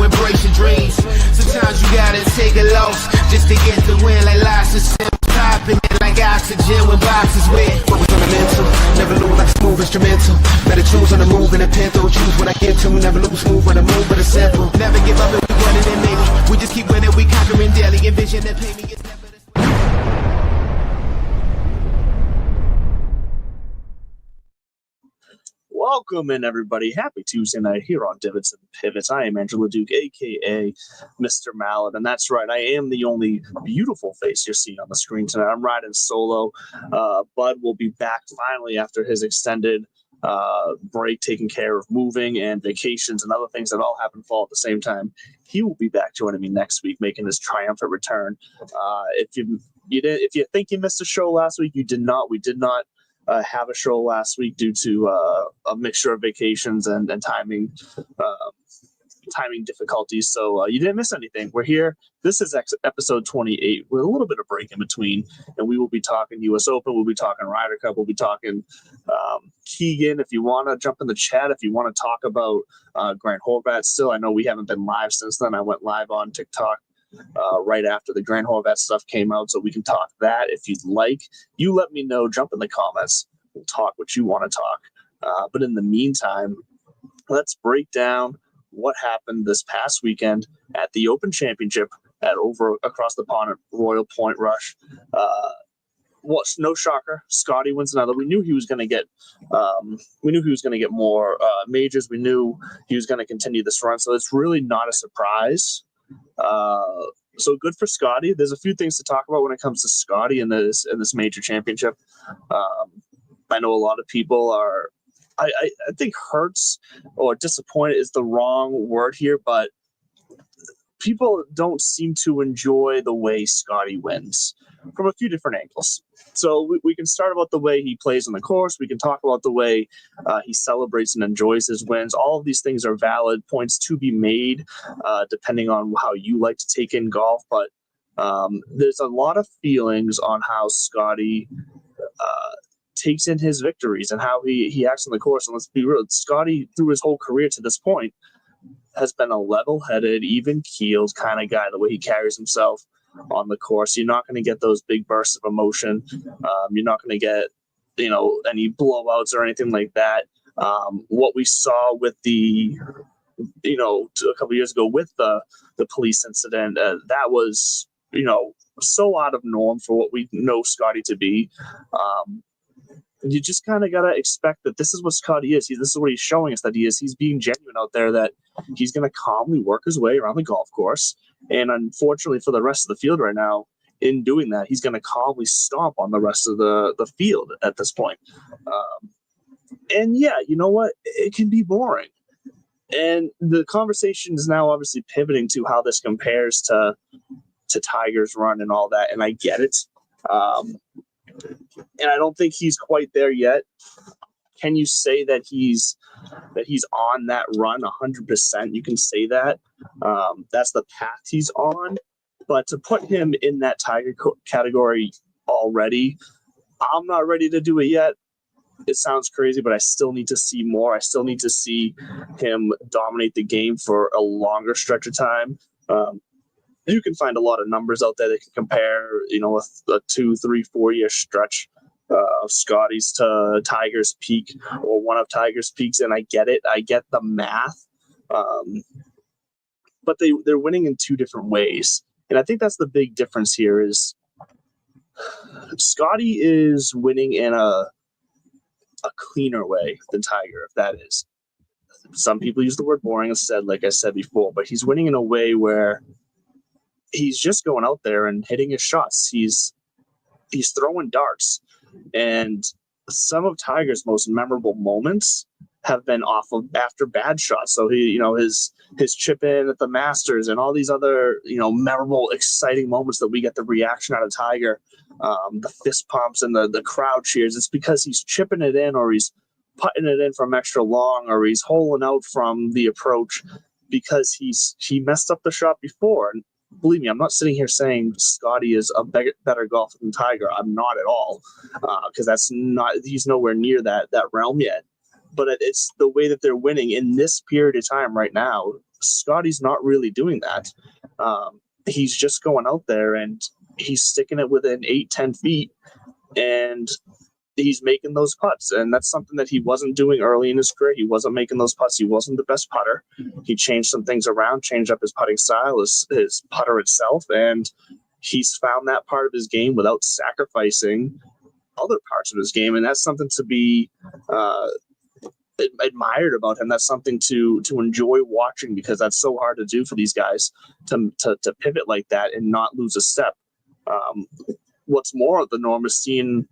embrace your dreams. Sometimes you gotta take a loss just to get the win, like lots of Sims popping it like oxygen when boxes wet. Focus on the mental, never lose like a smooth instrumental. Better choose on the move in a pinto, choose what I get to. Never lose smooth on the move, but it's simple. Never give up if we running and maybe we just keep winning, we conquering daily. Envision that pay me is never the Welcome in, everybody. Happy Tuesday night here on Divots and Pivots. I am Andrew LeDuc, a.k.a. Mr. Mallet, and that's right, I am the only beautiful face you're seeing on the screen tonight. I'm riding solo. Bud will be back finally after his extended break, taking care of moving and vacations and other things that all happen fall at the same time. He will be back joining me next week, making his triumphant return. If you think you missed a show last week, you did not. We did not have a show last week due to a mixture of vacations and timing difficulties. So you didn't miss anything. We're here. This is episode 28 with a little bit of break in between, and we will be talking U.S. Open. We'll be talking Ryder Cup. We'll be talking Keegan. If you want to jump in the chat, if you want to talk about Grant Horvat still, I know we haven't been live since then. I went live on TikTok right after the Grant Horvat stuff came out, so we can talk that if you'd like. You let me know. Jump in the comments. We'll talk what you want to talk. But in the meantime, let's break down what happened this past weekend at the Open Championship at over across the pond at Royal Point Rush. No shocker, Scottie wins another. We knew he was going to get. We knew he was going to get more majors. We knew he was going to continue this run. So it's really not a surprise. So good for Scottie. There's a few things to talk about when it comes to Scottie in this major championship. I know a lot of people are, I think hurts or disappointed is the wrong word here, but people don't seem to enjoy the way Scottie wins from a few different angles. So we can start about the way he plays on the course. We can talk about the way he celebrates and enjoys his wins. All of these things are valid points to be made, depending on how you like to take in golf. But there's a lot of feelings on how Scottie takes in his victories and how he acts on the course. And let's be real, Scottie, through his whole career to this point, has been a level-headed, even-keeled kind of guy, the way he carries himself on the course. You're not going to get those big bursts of emotion. You're not going to get, any blowouts or anything like that. What we saw with a couple years ago with the police incident, that was, so out of norm for what we know Scottie to be. You just kind of got to expect that this is what Scottie is. This is what he's showing us that he is. He's being genuine out there, that he's going to calmly work his way around the golf course. And unfortunately for the rest of the field right now, in doing that, he's going to calmly stomp on the rest of the field at this point. And yeah, you know what? It can be boring. And the conversation is now obviously pivoting to how this compares to Tiger's run and all that. And I get it. And I don't think he's quite there yet. Can you say that he's on that run 100%? You can say that. That's the path he's on. But to put him in that Tiger category already, I'm not ready to do it yet. It sounds crazy, but I still need to see more. I still need to see him dominate the game for a longer stretch of time. You can find a lot of numbers out there that can compare, a 2, 3, 4 year stretch of Scottie's to Tiger's peak or one of Tiger's peaks. And I get it. I get the math. But they're winning in two different ways. And I think that's the big difference here is Scottie is winning in a cleaner way than Tiger, if that is. Some people use the word boring instead, like I said before, but he's winning in a way where he's just going out there and hitting his shots. He's throwing darts. And some of Tiger's most memorable moments have been off of after bad shots. So his chip in at the Masters and all these other, memorable, exciting moments that we get the reaction out of Tiger, the fist pumps and the crowd cheers. It's because he's chipping it in, or he's putting it in from extra long, or he's holing out from the approach because he messed up the shot before. And believe me, I'm not sitting here saying Scottie is a better golfer than Tiger. I'm not at all, because he's nowhere near that realm yet. But it's the way that they're winning in this period of time right now. Scottie's not really doing that. He's just going out there and he's sticking it within 8-10 feet, and he's making those putts. And that's something that he wasn't doing early in his career. He wasn't making those putts. He wasn't the best putter. He changed some things around, changed up his putting style, his putter itself, and he's found that part of his game without sacrificing other parts of his game. And that's something to be admired about him. That's something to enjoy watching, because that's so hard to do for these guys to pivot like that and not lose a step. What's more of the norm is seeing,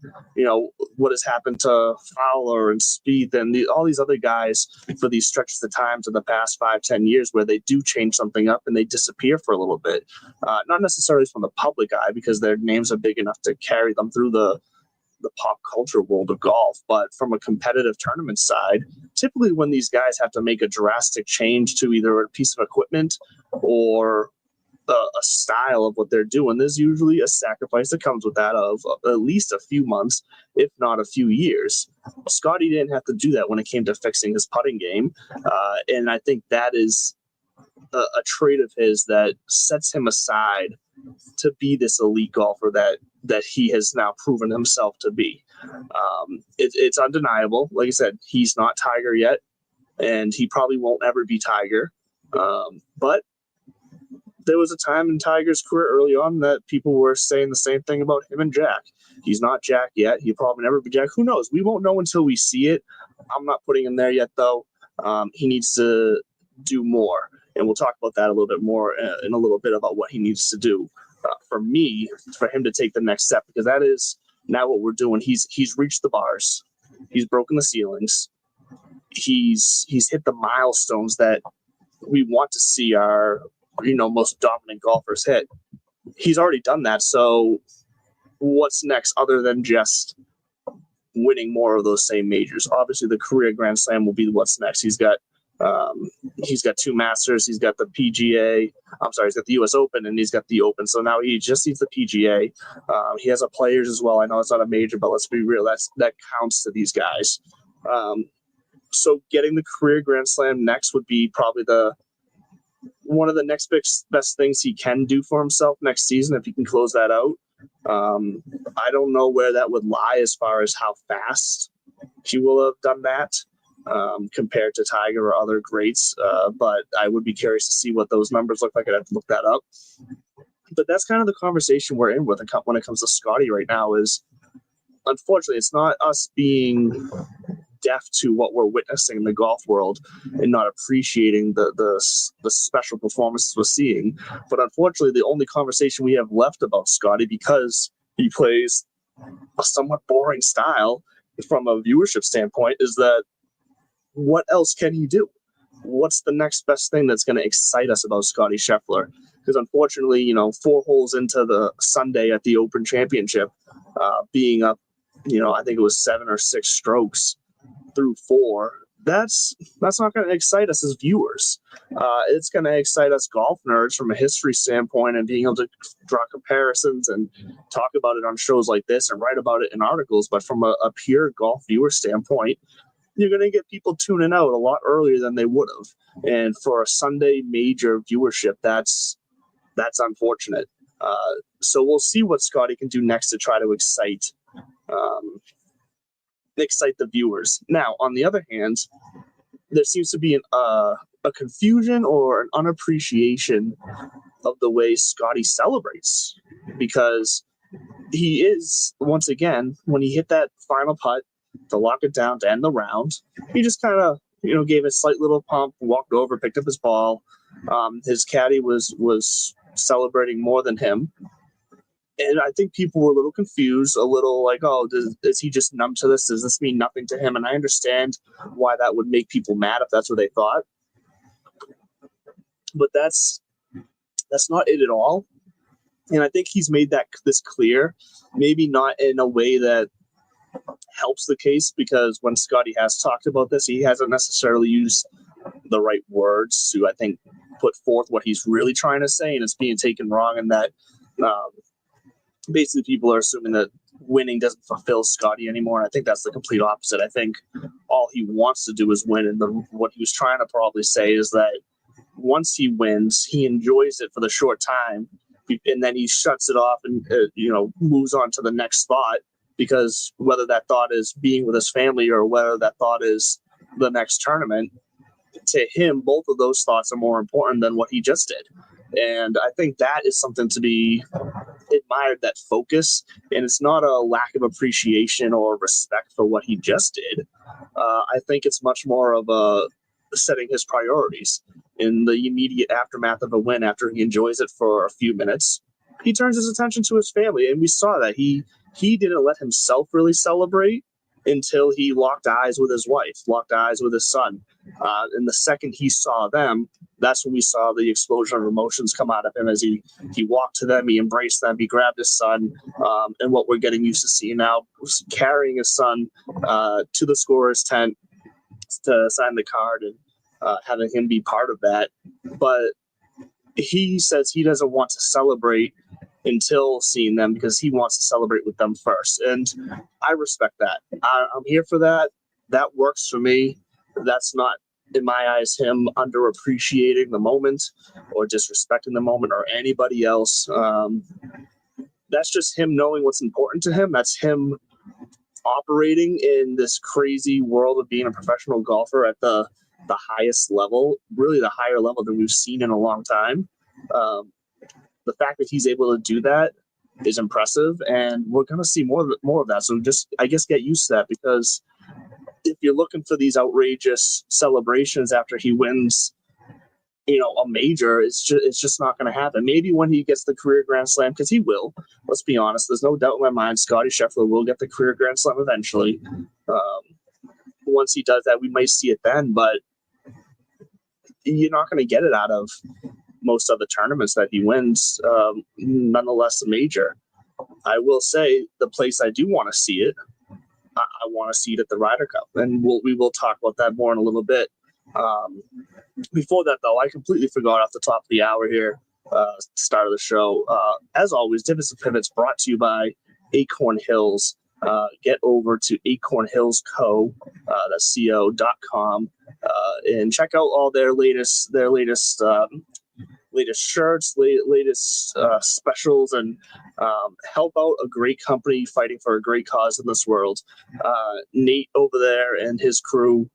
what has happened to Fowler and Spieth and all these other guys for these stretches of times in the past 5-10 years where they do change something up and they disappear for a little bit. Not necessarily from the public eye, because their names are big enough to carry them through the pop culture world of golf, but from a competitive tournament side, typically when these guys have to make a drastic change to either a piece of equipment or a style of what they're doing, there's usually a sacrifice that comes with that of at least a few months, if not a few years. Scottie didn't have to do that when it came to fixing his putting game, and I think that is a trait of his that sets him aside to be this elite golfer that he has now proven himself to be. It's undeniable. Like I said, he's not Tiger yet, and he probably won't ever be Tiger. But there was a time in Tiger's career early on that people were saying the same thing about him and Jack. He's not Jack yet. He'll probably never be Jack. Who knows? We won't know until we see it. I'm not putting him there yet, though. He needs to do more. And we'll talk about that a little bit more in a little bit about what he needs to do. For me, for him to take the next step, because that is now what we're doing. He's reached the bars. He's broken the ceilings. He's hit the milestones that we want to see our most dominant golfers hit. He's already done that. So what's next other than just winning more of those same majors? Obviously, the career Grand Slam will be what's next. He's got 2 Masters. He's got the PGA. He's got the U.S. Open, and he's got the Open. So now he just needs the PGA. He has a Players as well. I know it's not a major, but let's be real. That counts to these guys. So getting the career Grand Slam next would be probably one of the next best things he can do for himself next season, if he can close that out. I don't know where that would lie as far as how fast he will have done that compared to Tiger or other greats. But I would be curious to see what those numbers look like. I'd have to look that up. But that's kind of the conversation we're in with when it comes to Scottie right now. Is unfortunately, it's not us being deaf to what we're witnessing in the golf world and not appreciating the special performances we're seeing. But unfortunately, the only conversation we have left about Scottie, because he plays a somewhat boring style from a viewership standpoint, is that what else can he do? What's the next best thing that's going to excite us about Scottie Scheffler? Because unfortunately, 4 holes into the Sunday at the Open Championship, being up, I think it was 7 or 6 strokes through 4, that's not going to excite us as viewers. It's going to excite us golf nerds from a history standpoint and being able to draw comparisons and talk about it on shows like this and write about it in articles. But from a pure golf viewer standpoint, you're going to get people tuning out a lot earlier than they would have. And for a Sunday major viewership, that's unfortunate. So we'll see what Scottie can do next to try to excite the viewers. Now, on the other hand, there seems to be a confusion or an unappreciation of the way Scottie celebrates, because he is, once again, when he hit that final putt to lock it down to end the round, he just kind of gave a slight little pump, walked over, picked up his ball. His caddy was celebrating more than him. And I think people were a little confused, a little like, oh, is he just numb to this? Does this mean nothing to him? And I understand why that would make people mad if that's what they thought. But that's not it at all. And I think he's made this clear, maybe not in a way that helps the case, because when Scottie has talked about this, he hasn't necessarily used the right words to, I think, put forth what he's really trying to say, and it's being taken wrong, and that basically people are assuming that winning doesn't fulfill Scottie anymore. And I think that's the complete opposite. I think all he wants to do is win, and what he was trying to probably say is that once he wins, he enjoys it for the short time, and then he shuts it off and moves on to the next thought, because whether that thought is being with his family or whether that thought is the next tournament, to him, both of those thoughts are more important than what he just did. And I think that is something to be admired, that focus. And it's not a lack of appreciation or respect for what he just did. I think it's much more of a setting his priorities. In the immediate aftermath of a win, after he enjoys it for a few minutes, he turns his attention to his family. And we saw that he didn't let himself really celebrate until he locked eyes with his wife, locked eyes with his son. And the second he saw them, that's when we saw the explosion of emotions come out of him as he walked to them, he embraced them, he grabbed his son, and what we're getting used to seeing now, carrying his son to the scorer's tent to sign the card and having him be part of that. But he says he doesn't want to celebrate until seeing them, because he wants to celebrate with them first. And I respect that. I'm here for that. That works for me. That's not, in my eyes, him underappreciating the moment or disrespecting the moment or anybody else. That's just him knowing what's important to him. That's him operating in this crazy world of being a professional golfer at the highest level, really the higher level than we've seen in a long time. The fact that he's able to do that is impressive, and we're going to see more of that. So just, I guess, get used to that, because if you're looking for these outrageous celebrations after he wins, a major, it's just not going to happen. Maybe when he gets the career Grand Slam, because he will. Let's be honest. There's no doubt in my mind, Scottie Scheffler will get the career Grand Slam eventually. Once he does that, we might see it then, but you're not going to get it out of most of the tournaments that he wins, nonetheless a major. I will say the place I do want to see it, I want to see it at the Ryder Cup, and we will talk about that more in a little bit. Before that, though, I completely forgot off the top of the hour here, start of the show. As always, Divots and Pivots brought to you by Acorn Hills. Get over to acornhillsco, that's co.com, and check out all their latest shirts, latest specials, and help out a great company fighting for a great cause in this world. Nate over there and his crew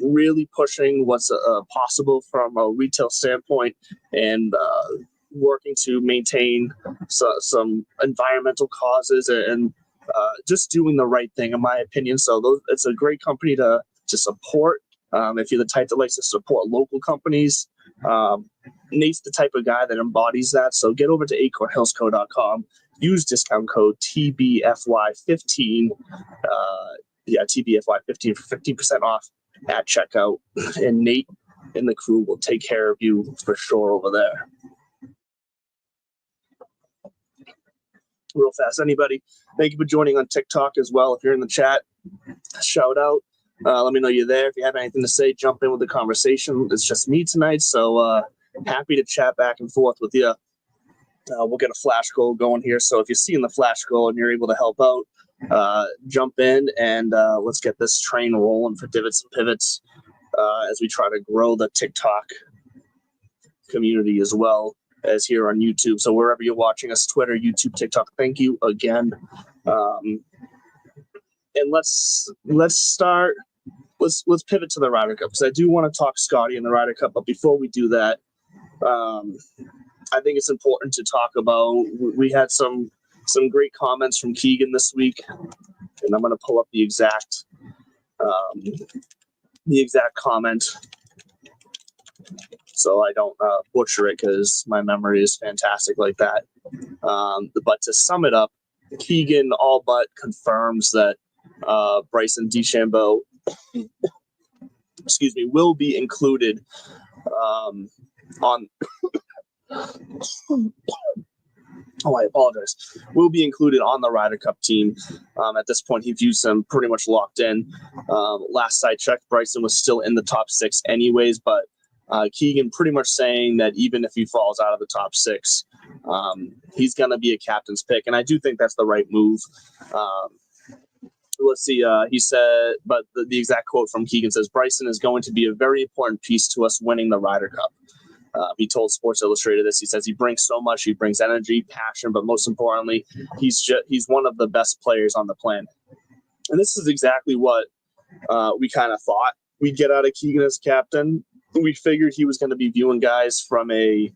really pushing what's possible from a retail standpoint, and working to maintain some environmental causes and just doing the right thing, in my opinion. So it's a great company to support. If you're the type that likes to support local companies, Nate's the type of guy that embodies that. So get over to acornhillsco.com. Use discount code TBFY15. TBFY15 for 15% off at checkout. And Nate and the crew will take care of you for sure over there. Real fast, anybody, thank you for joining on TikTok as well. If you're in the chat, shout out. Let me know you're there. If you have anything to say, jump in with the conversation. It's just me tonight, so happy to chat back and forth with you. We'll get a flash goal going here. So if you're seeing the flash goal and you're able to help out, jump in and let's get this train rolling for Divots and Pivots as we try to grow the TikTok community as well as here on YouTube. So wherever you're watching us, Twitter, YouTube, TikTok, thank you again. And let's start. Let's pivot to the Ryder Cup, because I do want to talk Scottie in the Ryder Cup. But before we do that, I think it's important to talk about. We had some great comments from Keegan this week, and I'm going to pull up the exact comment so I don't butcher it, because my memory is fantastic like that. But to sum it up, Keegan all but confirms that Bryson DeChambeau, will be included on. I apologize. Will be included on the Ryder Cup team. At this point, he views him pretty much locked in. Last I checked, Bryson was still in the top 6 anyways, but Keegan pretty much saying that even if he falls out of the top 6, he's going to be a captain's pick. And I do think that's the right move. Let's see. He said, but the exact quote from Keegan says, Bryson is going to be a very important piece to us winning the Ryder Cup. He told Sports Illustrated this. He says he brings so much. He brings energy, passion, but most importantly, he's one of the best players on the planet. And this is exactly what we kind of thought we'd get out of Keegan as captain. We figured he was going to be viewing guys from a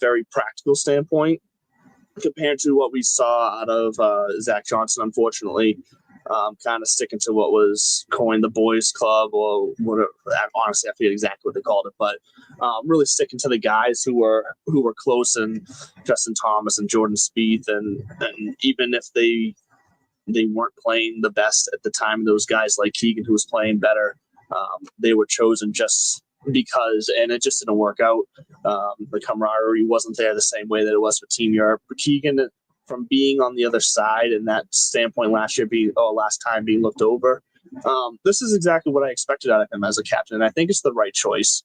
very practical standpoint compared to what we saw out of Zach Johnson, unfortunately. Kind of sticking to what was coined the boys club, or whatever. Honestly, I forget exactly what they called it, but really sticking to the guys who were close, and Justin Thomas and Jordan Spieth, and even if they weren't playing the best at the time, those guys like Keegan, who was playing better, they were chosen just because, and it just didn't work out. The camaraderie wasn't there the same way that it was for Team Europe. But Keegan, from being on the other side and that standpoint last time being looked over, this is exactly what I expected out of him as a captain. And I think it's the right choice.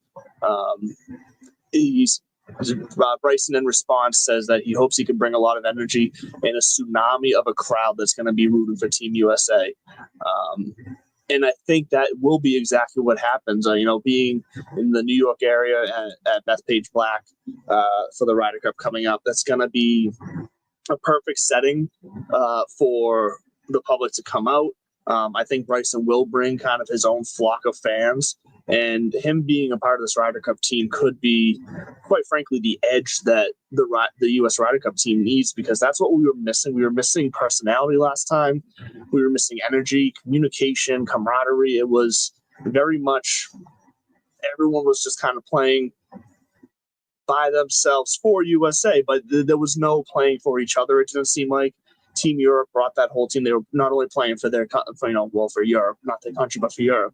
Bryson in response says that he hopes he can bring a lot of energy and a tsunami of a crowd that's going to be rooting for Team USA. And I think that will be exactly what happens. Being in the New York area at Bethpage Black for the Ryder Cup coming up, that's going to be a perfect setting for the public to come out. I think Bryson will bring kind of his own flock of fans, and him being a part of this Ryder Cup team could be, quite frankly, the edge that the U.S. Ryder Cup team needs, because that's what we were missing. We were missing personality last time. We were missing energy, communication, camaraderie. It was very much everyone was just kind of playing by themselves for USA, but there was no playing for each other. It didn't seem like Team Europe brought that whole team. They were not only playing for for Europe, not their country, but for Europe.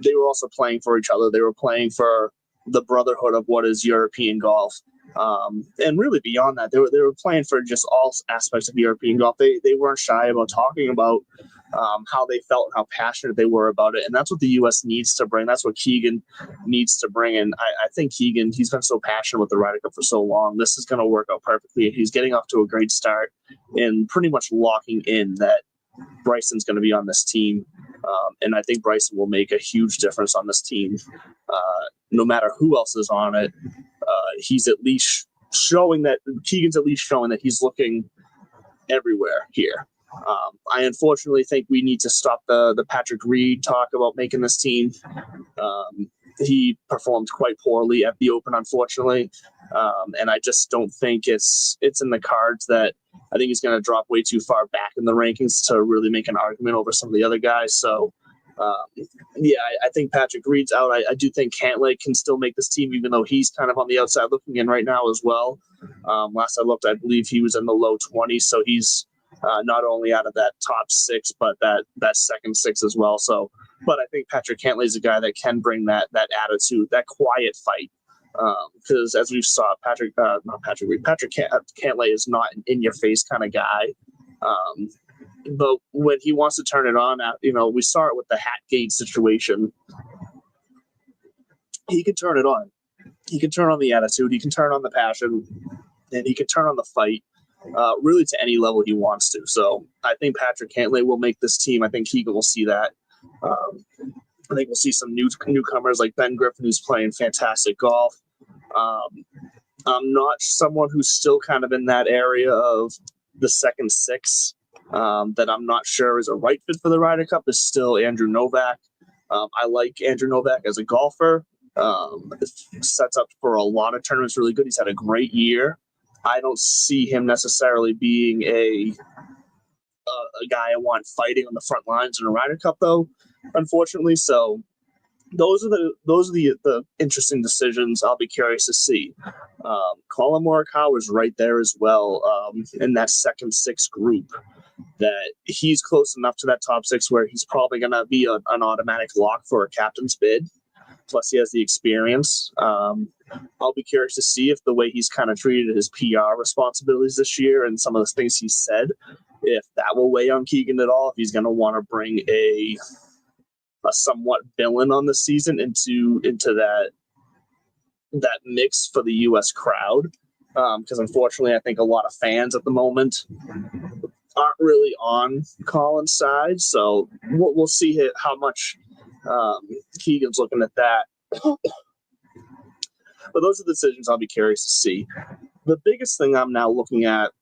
They were also playing for each other. They were playing for the brotherhood of what is European golf. And really beyond that, they were playing for just all aspects of European golf. They weren't shy about talking about how they felt and how passionate they were about it. And that's what the U.S. needs to bring. That's what Keegan needs to bring. And I think Keegan, he's been so passionate with the Ryder Cup for so long. This is going to work out perfectly. He's getting off to a great start and pretty much locking in that Bryson's going to be on this team. And I think Bryson will make a huge difference on this team. No matter who else is on it, he's at least showing that Keegan's at least showing that he's looking everywhere here. I unfortunately think we need to stop the Patrick Reed talk about making this team. He performed quite poorly at the Open, unfortunately. And I just don't think it's in the cards that I think he's going to drop way too far back in the rankings to really make an argument over some of the other guys. So, I think Patrick Reed's out. I do think Cantlay can still make this team, even though he's kind of on the outside looking in right now as well. Last I looked, I believe he was in the low 20s. So he's not only out of that top six, but that second six as well. So, but I think Patrick Cantlay is a guy that can bring that attitude, that quiet fight. Because as we saw, Patrick Cantlay is not an in-your-face kind of guy. But when he wants to turn it on, we saw it with the Hatgate situation. He can turn it on. He can turn on the attitude. He can turn on the passion, and he can turn on the fight. Really to any level he wants to. So I think Patrick Cantlay will make this team. I think Keegan will see that. I think we'll see some newcomers like Ben Griffin, who's playing fantastic golf. I'm not someone who's still kind of in that area of the second six that I'm not sure is a right fit for the Ryder Cup is still Andrew Novak. I like Andrew Novak as a golfer. Sets up for a lot of tournaments really good. He's had a great year. I don't see him necessarily being a guy I want fighting on the front lines in a Ryder Cup, though, unfortunately. So those are the interesting decisions I'll be curious to see. Colin Morikawa is right there as well in that second six group. That he's close enough to that top six where he's probably going to be an automatic lock for a captain's bid. Plus, he has the experience. I'll be curious to see if the way he's kind of treated his PR responsibilities this year and some of the things he said, if that will weigh on Keegan at all, if he's going to want to bring a somewhat villain on the season into that mix for the U.S. crowd. Because unfortunately, I think a lot of fans at the moment aren't really on Colin's side. So we'll see how much Keegan's looking at that. But those are the decisions I'll be curious to see. The biggest thing I'm now looking at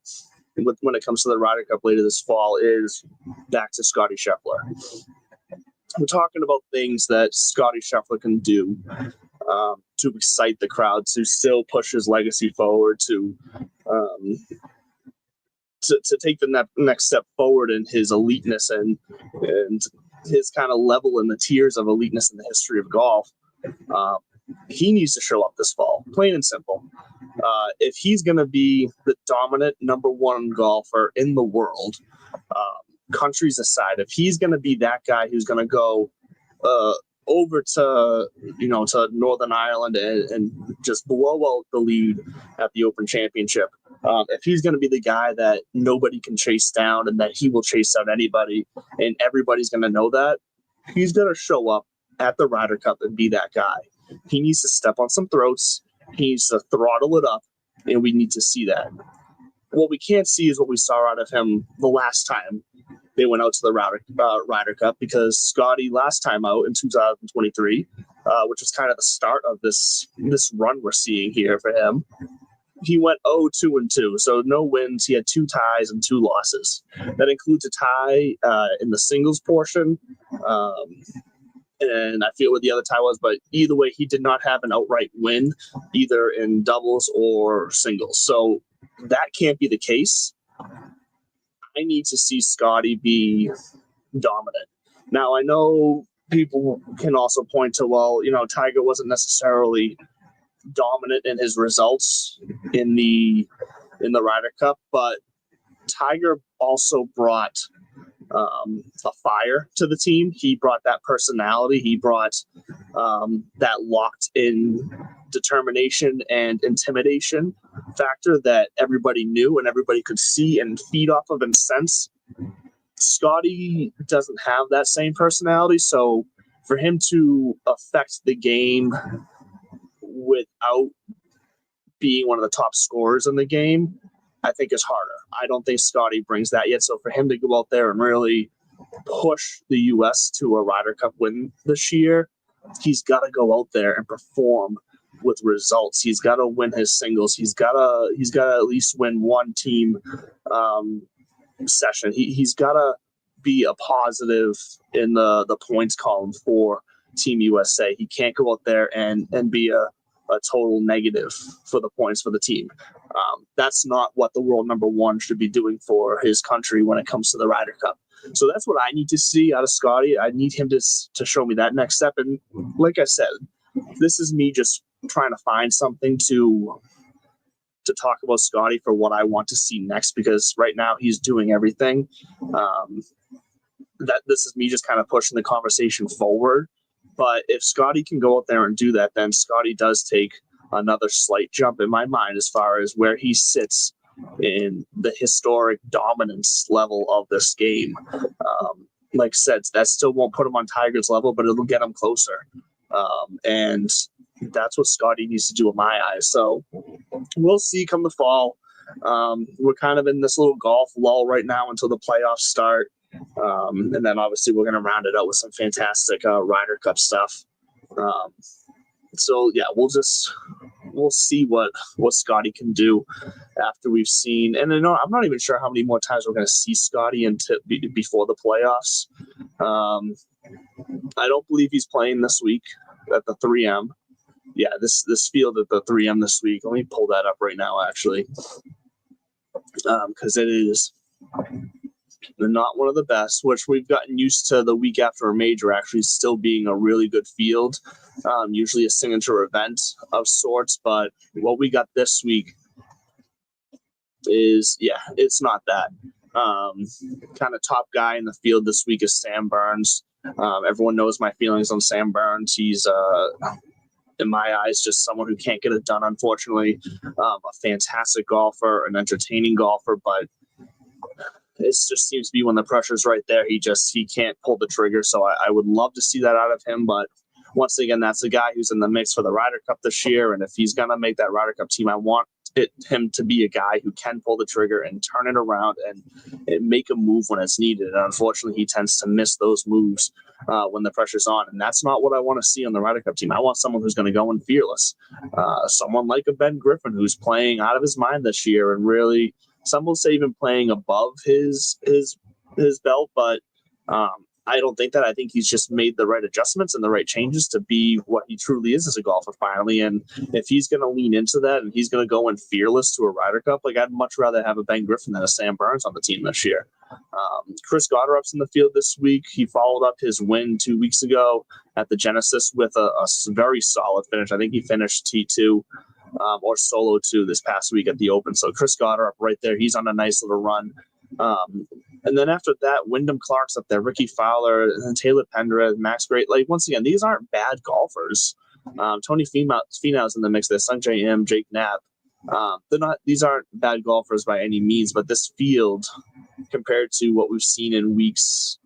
when it comes to the Ryder Cup later this fall is back to Scottie Scheffler. We're talking about things that Scottie Scheffler can do to excite the crowd, to still push his legacy forward, to take the next step forward in his eliteness and his kind of level in the tiers of eliteness in the history of golf. He needs to show up this fall, plain and simple. If he's going to be the dominant number one golfer in the world, countries aside, if he's going to be that guy who's going to go over to Northern Ireland and just blow out the lead at the Open Championship, if he's going to be the guy that nobody can chase down and that he will chase out anybody and everybody's going to know that, he's going to show up at the Ryder Cup and be that guy. He needs to step on some throats. He needs to throttle it up, and we need to see that. What we can't see is what we saw out of him the last time they went out to the Ryder Cup, because Scottie last time out in 2023, which was kind of the start of this run we're seeing here for him, he went 0-2-2, so no wins. He had 2 ties and 2 losses. That includes a tie in the singles portion, and I forget what the other tie was, but either way, he did not have an outright win, either in doubles or singles. So that can't be the case. I need to see Scottie be dominant. Now, I know people can also point to, well, Tiger wasn't necessarily dominant in his results in the Ryder Cup, but Tiger also brought a fire to the team. He brought that personality. He brought that locked-in determination and intimidation factor that everybody knew and everybody could see and feed off of and sense. Scottie doesn't have that same personality, so for him to affect the game without being one of the top scorers in the game, I think is harder. I don't think Scottie brings that yet. So for him to go out there and really push the U.S. to a Ryder Cup win this year, he's got to go out there and perform with results. He's got to win his singles. He's got to at least win one team session. He's got to be a positive in the points column for Team USA. He can't go out there and be a total negative for the points for the team. That's not what the world number one should be doing for his country when it comes to the Ryder Cup. So that's what I need to see out of Scottie. I need him to show me that next step. And like I said, this is me just trying to find something to talk about Scottie for what I want to see next, because right now he's doing everything. That this is me just kind of pushing the conversation forward. But if Scottie can go out there and do that, then Scottie does take another slight jump in my mind as far as where he sits in the historic dominance level of this game. Like I said, that still won't put him on Tiger's level, but it'll get him closer. And that's what Scottie needs to do in my eyes. So we'll see come the fall. We're kind of in this little golf lull right now until the playoffs start. And then obviously we're going to round it out with some fantastic Ryder Cup stuff. So yeah, we'll see what Scottie can do after we've seen. And I'm not even sure how many more times we're going to see Scottie before the playoffs. I don't believe he's playing this week at the 3M. Yeah, this field at the 3M this week. Let me pull that up right now, actually, because it is not one of the best, which we've gotten used to the week after a major actually still being a really good field, usually a signature event of sorts. But what we got this week is, it's not that. Kind of top guy in the field this week is Sam Burns. Everyone knows my feelings on Sam Burns. He's, in my eyes, just someone who can't get it done, unfortunately. A fantastic golfer, an entertaining golfer, but it just seems to be when the pressure's right there, he can't pull the trigger. So I would love to see that out of him. But once again, that's a guy who's in the mix for the Ryder Cup this year. And if he's going to make that Ryder Cup team, I want him to be a guy who can pull the trigger and turn it around and make a move when it's needed. And unfortunately, he tends to miss those moves when the pressure's on. And that's not what I want to see on the Ryder Cup team. I want someone who's going to go in fearless. Someone like a Ben Griffin who's playing out of his mind this year and really, some will say even playing above his belt, but I don't think that. I think he's just made the right adjustments and the right changes to be what he truly is as a golfer finally. And if he's going to lean into that and he's going to go in fearless to a Ryder Cup, like I'd much rather have a Ben Griffin than a Sam Burns on the team this year. Chris Gotterup's in the field this week. He followed up his win 2 weeks ago at the Genesis with a very solid finish. I think he finished T2 or solo 2 this past week at the Open. So Chris Gotterup right there, he's on a nice little run. And then after that, Wyndham Clark's up there, Ricky Fowler, and then Taylor Pendrith, Max Great. Like, once again, these aren't bad golfers. Tony Finau's in the mix there, Sungjae Im, Jake Knapp. These aren't bad golfers by any means, but this field, compared to what we've seen in weeks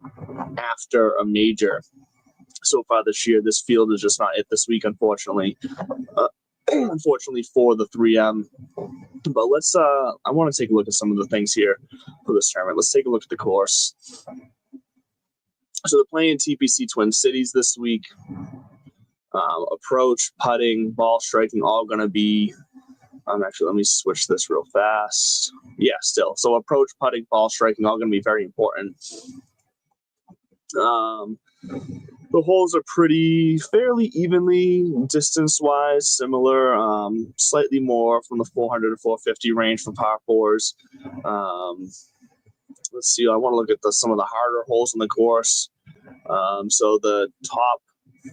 after a major so far this year, this field is just not it this week, unfortunately. Unfortunately for the 3M. But let's I want to take a look at some of the things here for this tournament. Let's take a look at the course. So they're playing TPC Twin Cities this week. Approach, putting, ball striking, all going to be actually, let me switch this real fast. Yeah, still. So approach, putting, ball striking, all going to be very important. The holes are fairly evenly distance-wise similar, slightly more from the 400 to 450 range for par fours. Let's see. I want to look at some of the harder holes in the course. So the top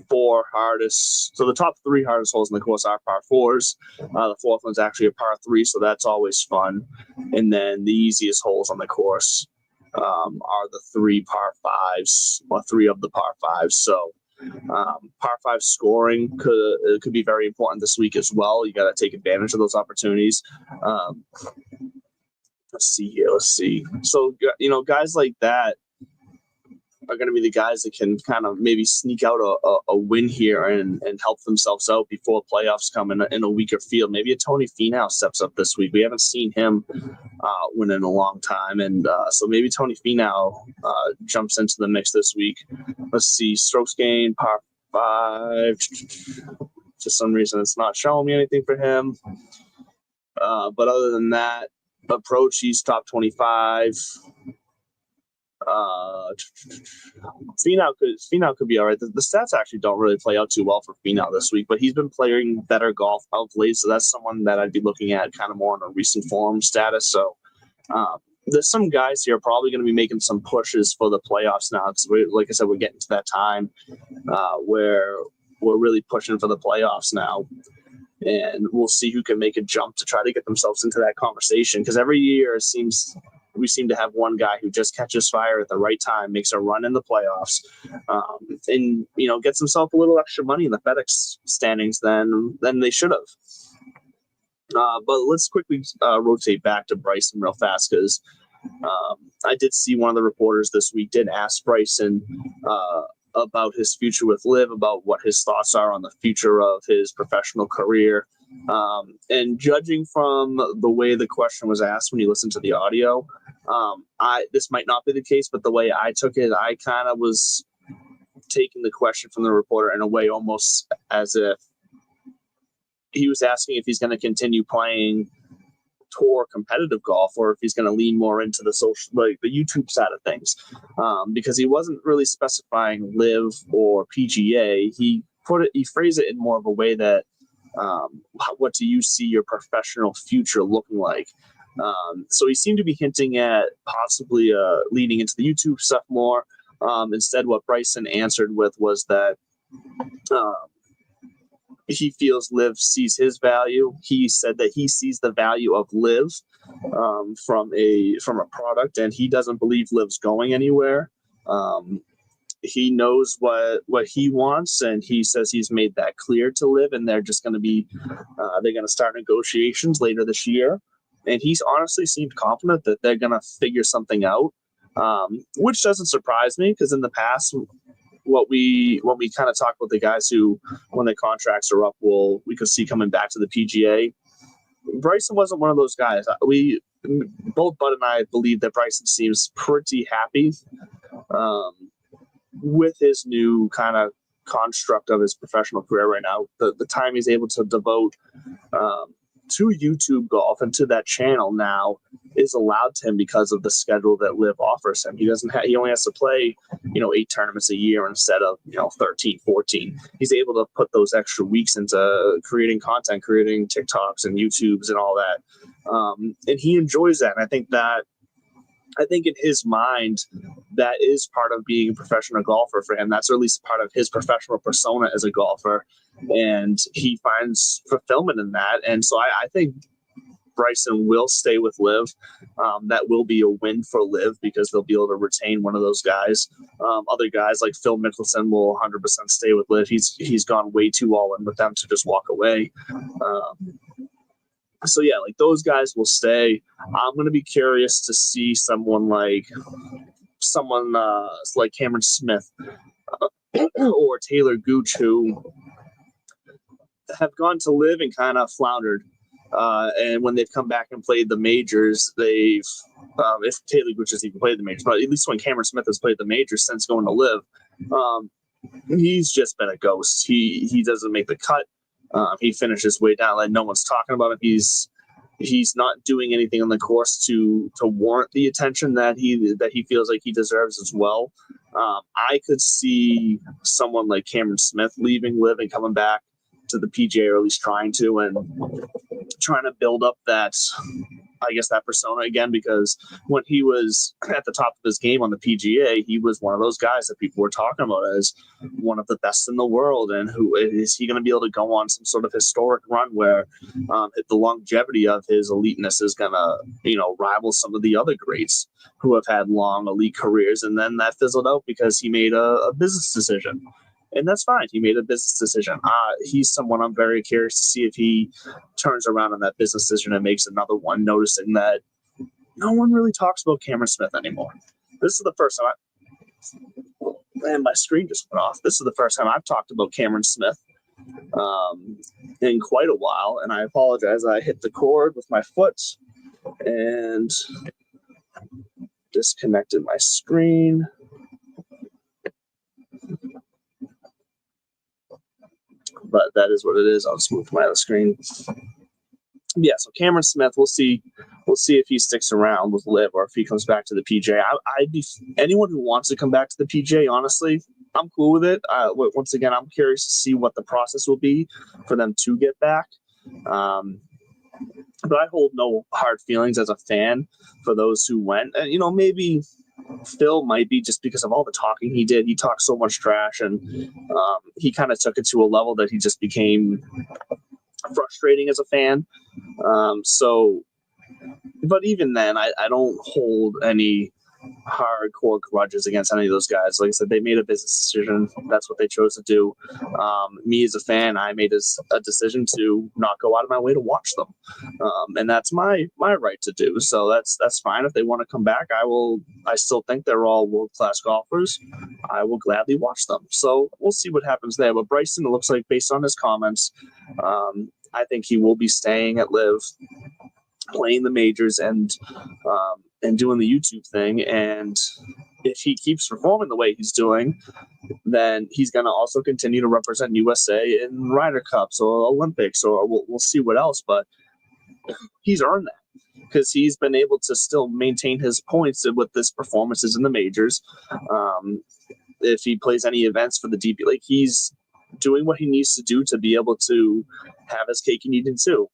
the top 3 hardest holes in the course are par fours. The fourth one's actually a par 3, so that's always fun. And then the easiest holes on the course are the 3 par 5s, or 3 of the par 5s. So par 5 scoring could be very important this week as well. You got to take advantage of those opportunities. Let's see. So, guys like that are going to be the guys that can kind of maybe sneak out a win here and help themselves out before playoffs come in a weaker field. Maybe a Tony Finau steps up this week. We haven't seen him win in a long time. And so maybe Tony Finau jumps into the mix this week. Let's see. Strokes gained, par 5. For some reason, it's not showing me anything for him. But other than that, approach, he's top 25. Finau could be all right. The stats actually don't really play out too well for Finau this week, but he's been playing better golf of late, so that's someone that I'd be looking at kind of more on a recent form status. So there's some guys here probably going to be making some pushes for the playoffs now. Because like I said, we're getting to that time where we're really pushing for the playoffs now. And we'll see who can make a jump to try to get themselves into that conversation. Because every year we seem to have one guy who just catches fire at the right time, makes a run in the playoffs, and gets himself a little extra money in the FedEx standings than they should have. But let's quickly rotate back to Bryson real fast, because I did see one of the reporters this week did ask Bryson about his future with LIV, about what his thoughts are on the future of his professional career. And judging from the way the question was asked when you listen to the audio, this might not be the case, but the way I took it, I kind of was taking the question from the reporter in a way almost as if he was asking if he's going to continue playing tour competitive golf or if he's going to lean more into the social, like the YouTube side of things, because he wasn't really specifying LIV or PGA. He phrased it in more of a way that what do you see your professional future looking like? So he seemed to be hinting at possibly leading into the YouTube stuff more. Instead, what Bryson answered with was that he feels LIV sees his value. He said that he sees the value of LIV from a product, and he doesn't believe LIV's going anywhere. He knows what he wants, and he says he's made that clear to LIV, and they're just going to be they're going to start negotiations later this year. And he's honestly seemed confident that they're going to figure something out, which doesn't surprise me, because in the past, when we kind of talk about the guys who, when their contracts are up, we could see coming back to the PGA. Bryson wasn't one of those guys. Both Bud and I believe that Bryson seems pretty happy with his new kind of construct of his professional career right now, the time he's able to devote to YouTube golf and to that channel now is allowed to him because of the schedule that Liv offers him. He only has to play, 8 tournaments a year instead of, 13, 14. He's able to put those extra weeks into creating content, creating TikToks and YouTubes and all that. And he enjoys that. And I think in his mind, that is part of being a professional golfer for him. That's at least part of his professional persona as a golfer. And he finds fulfillment in that. And so I think Bryson will stay with Liv. That will be a win for Liv because they'll be able to retain one of those guys. Other guys like Phil Mickelson will 100% stay with Liv. He's gone way too all in with them to just walk away. So yeah, like those guys will stay. I'm going to be curious to see someone like Cameron Smith or Taylor Gooch, who have gone to Liv and kind of floundered. And when they've come back and played the majors, they've if Taylor Gooch has even played the majors, but at least when Cameron Smith has played the majors since going to Liv, he's just been a ghost. He doesn't make the cut. He finishes way down, like no one's talking about him. He's not doing anything on the course to warrant the attention that he feels like he deserves as well. I could see someone like Cameron Smith leaving Liv and coming back to the PGA, or at least trying to build up that, I guess, that persona again, because when he was at the top of his game on the PGA, he was one of those guys that people were talking about as one of the best in the world. And who is he going to be able to go on some sort of historic run where the longevity of his eliteness is going to, rival some of the other greats who have had long elite careers. And then that fizzled out because he made a business decision. And that's fine. He made a business decision. He's someone I'm very curious to see if he turns around on that business decision and makes another one, noticing that no one really talks about Cameron Smith anymore. This is the first time and my screen just went off. This is the first time I've talked about Cameron Smith in quite a while. And I apologize. I hit the cord with my foot and disconnected my screen. But that is what it is. I'll just move to my other screen. Yeah, so Cameron Smith, we'll see if he sticks around with Liv or if he comes back to the PGA. I'd be anyone who wants to come back to the PGA. Honestly, I'm cool with it. Once again, I'm curious to see what the process will be for them to get back. But I hold no hard feelings as a fan for those who went. And maybe Phil might be, just because of all the talking he did. He talked so much trash, and he kind of took it to a level that he just became frustrating as a fan. But even then, I don't hold any hardcore grudges against any of those guys. Like I said, they made a business decision. That's what they chose to do. Me as a fan, I made a decision to not go out of my way to watch them, and that's my right to do. So that's fine. If they want to come back, I still think they're all world-class golfers. I will gladly watch them. So we'll see what happens there. But Bryson, it looks like, based on his comments, I think he will be staying at Liv, playing the majors and doing the YouTube thing. And if he keeps performing the way he's doing, then he's going to also continue to represent USA in Ryder Cups or Olympics, or we'll see what else. But he's earned that because he's been able to still maintain his points with his performances in the majors. If he plays any events for the DP, like, he's doing what he needs to do to be able to have his cake and eat it too.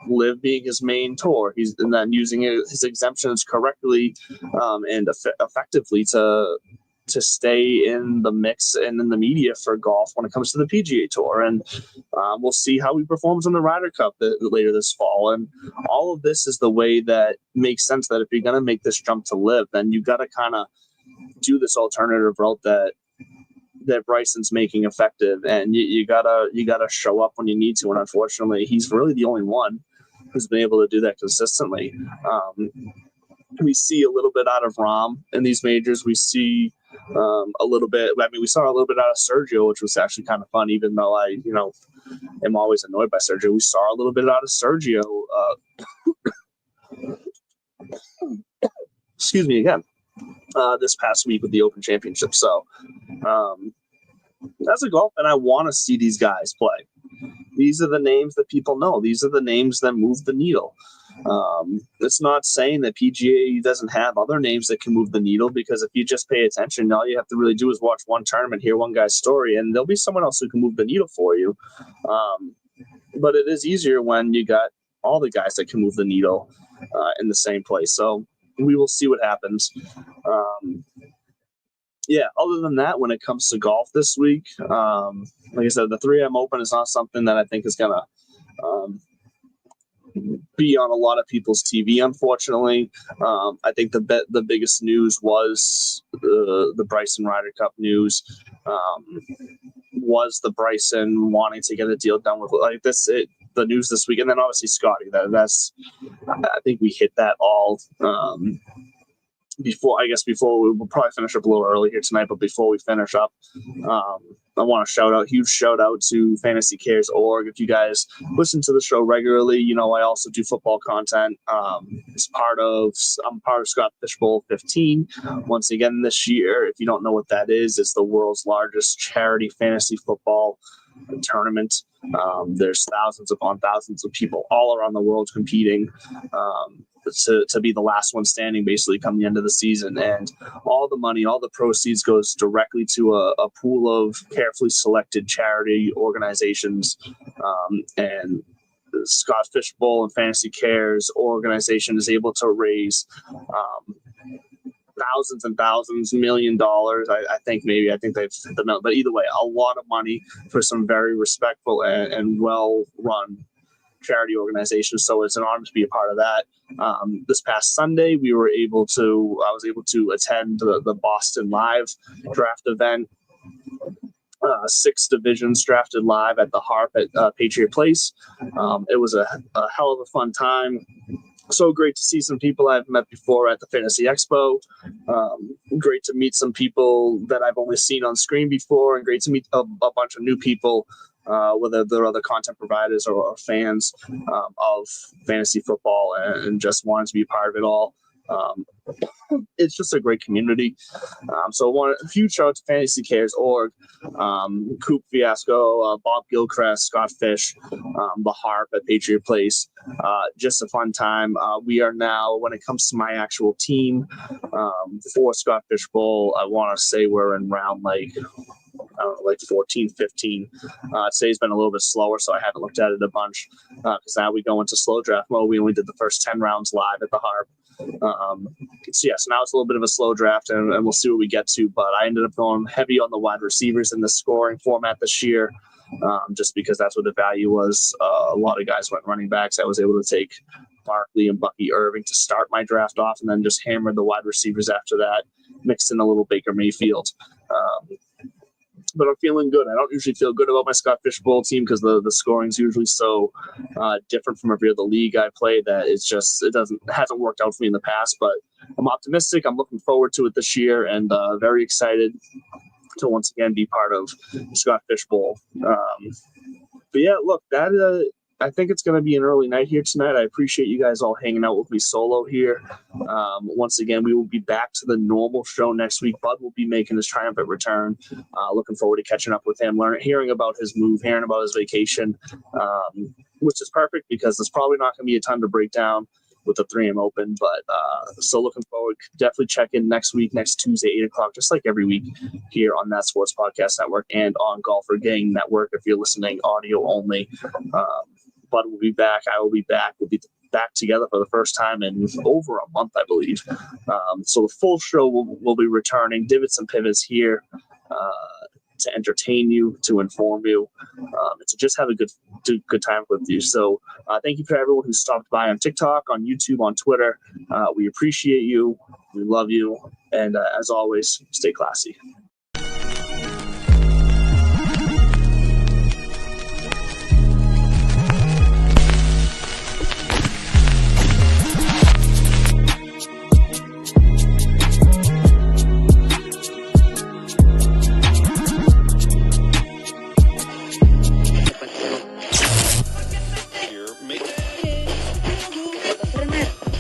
Liv being his main tour, he's and then using his exemptions correctly and effectively to stay in the mix and in the media for golf when it comes to the PGA Tour. And we'll see how he performs in the Ryder Cup later this fall. And all of this is the way that makes sense, that if you're going to make this jump to Liv, then you got to kind of do this alternative route that Bryson's making effective, and you gotta show up when you need to. And unfortunately, he's really the only one who's been able to do that consistently. We see a little bit out of Rahm in these majors. We see a little bit. I mean, we saw a little bit out of Sergio, which was actually kind of fun. Even though I, am always annoyed by Sergio, we saw a little bit out of Sergio. Excuse me again. This past week with the Open Championship. So As a golf, and I want to see these guys play. These are the names that people know. These are the names that move the needle. It's not saying that PGA doesn't have other names that can move the needle, because if you just pay attention, all you have to really do is watch one tournament, hear one guy's story, and there'll be someone else who can move the needle for you. But it is easier when you got all the guys that can move the needle in the same place. So we will see what happens. Other than that, when it comes to golf this week, like I said, the 3M Open is not something that I think is going to be on a lot of people's TV, unfortunately. I think the biggest news was the Bryson Ryder Cup news. Was the Bryson wanting to get a deal done with the news this week, and then obviously Scottie. I think we hit that all before we'll probably finish up a little early here tonight. But before we finish up, I want to huge shout out to FantasyCares.org. If you guys listen to the show regularly, I also do football content. I'm part of Scott Fishbowl 15. Once again, this year, if you don't know what that is, it's the world's largest charity fantasy football tournament. There's thousands upon thousands of people all around the world competing to be the last one standing basically come the end of the season, and all the money, all the proceeds goes directly to a pool of carefully selected charity organizations, and Scott Fishbowl and Fantasy Cares organization is able to raise thousands and thousands, $1 million. I think they've hit the million, but either way, a lot of money for some very respectful and well-run charity organizations. So it's an honor to be a part of that. This past Sunday, I was able to attend the Boston Live draft event. 6 divisions drafted live at the Harp at Patriot Place. It was a hell of a fun time. So great to see some people I've met before at the Fantasy Expo. Great to meet some people that I've only seen on screen before, and great to meet a bunch of new people, whether they're other content providers or fans of fantasy football and just wanting to be a part of it all. It's just a great community. So a huge shout out to FantasyCares.org, Coop Fiasco, Bob Gilchrist, Scott Fish, the Harp at Patriot Place. Just a fun time. We are now, when it comes to my actual team for Scott Fish Bowl, I want to say we're in round like 14, 15. Today's been a little bit slower, so I haven't looked at it a bunch because now we go into slow draft mode. We only did the first 10 rounds live at the Harp. So now it's a little bit of a slow draft, and we'll see what we get to. But I ended up going heavy on the wide receivers in the scoring format this year, just because that's what the value was. A lot of guys went running backs. I was able to take Barkley and Bucky Irving to start my draft off, and then just hammered the wide receivers after that, mixed in a little Baker Mayfield. But I'm feeling good. I don't usually feel good about my Scott Fish Bowl team because the scoring is usually so different from every other league I play that hasn't worked out for me in the past. But I'm optimistic. I'm looking forward to it this year, and very excited to once again be part of Scott Fish Bowl. But yeah, look, I think it's going to be an early night here tonight. I appreciate you guys all hanging out with me solo here. Once again, we will be back to the normal show next week. Bud will be making his triumphant return. Looking forward to catching up with him, hearing about his move, hearing about his vacation, which is perfect because there's probably not going to be a ton to break down with the 3M Open. But so looking forward. Definitely check in next Tuesday, 8 o'clock, just like every week here on That Sports Podcast Network and on Golfer Gang Network if you're listening audio only. Bud will be back. I will be back. We'll be back together for the first time in over a month, I believe. So the full show will be returning. Divots and Pivots here to entertain you, to inform you, and to just have a good time with you. So thank you for everyone who stopped by on TikTok, on YouTube, on Twitter. We appreciate you. We love you. And as always, stay classy. Frenar.